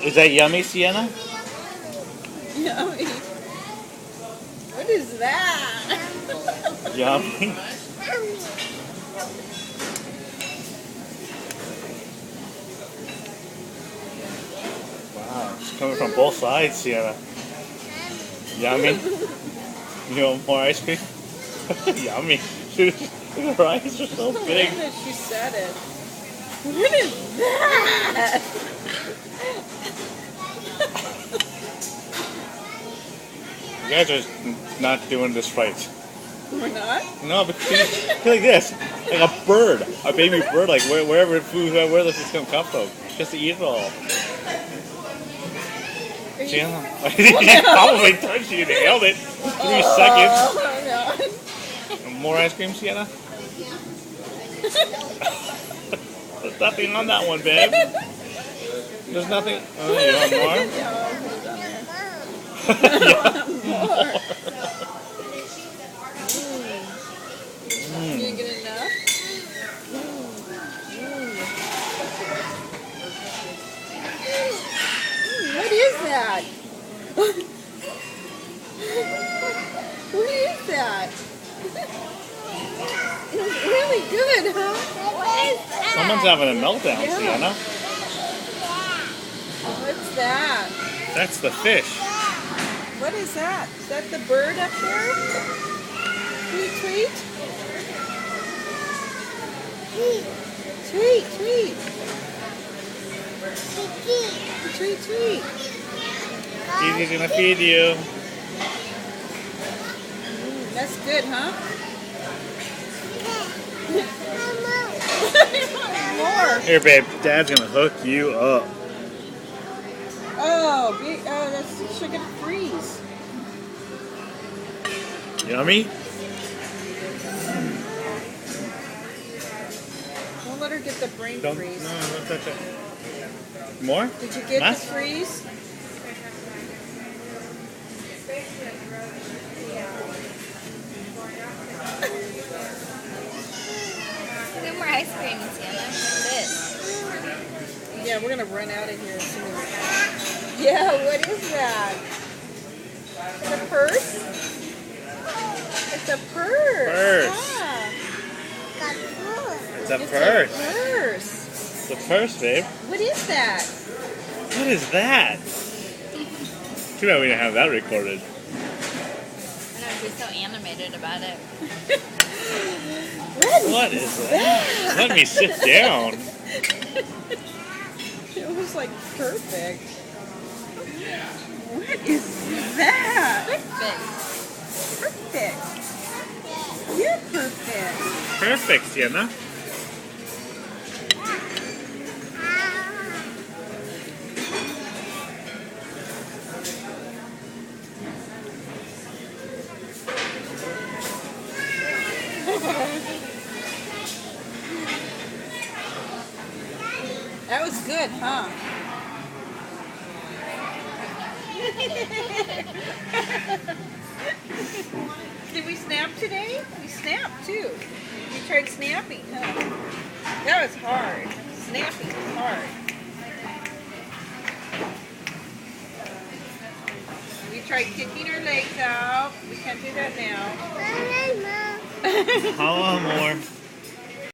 Is that yummy, Sienna? Yummy. What is that? Yummy. Wow, it's coming from both sides, Sienna. Yummy. You want more ice cream? Yummy. Her eyes are so big. She said it. What is that? You guys are not doing this right. We're not? No, but see, like this, like a bird, a baby bird, like wherever food, where does this going to come from? Just to eat it all. Sienna, she probably touched you, nailed it. 3 seconds. Oh, no. More ice cream, Sienna? There's nothing on that one, babe. There's nothing. Oh, you want more? Yeah, more. You didn't get enough? What is that? What is that? It's really good, huh? Someone's having a meltdown, Yeah. Sienna. What's that? That's the fish. What is that? Is that the bird up there? Tweet, tweet. Tweet, tweet. Tweet, tweet. He's gonna feed you. That's good, huh? More. Here, babe. Dad's gonna hook you up. Oh, that's sugar freeze. Yummy? Don't let her get the brain Don't. freeze. No, don't touch it. More? Did you get Mass? the freeze? No more ice cream, Sienna. This. Yeah, we're gonna run out of here as soon as. Yeah, what is that? It's a purse? It's a purse. Purse. Ah, It's a it's purse. a purse. It's a purse, babe. What is that? What is that? Too bad we didn't have that recorded. I know, she's so animated about it. What is that? Let me sit down. It was like perfect. What is that? Perfect. Perfect. You're perfect. Perfect, Sienna. That was good, huh? Did we snap today? We snapped too. You tried snapping, huh? That was hard. Snapping is hard. We tried kicking our legs out. We can't do that now. How more?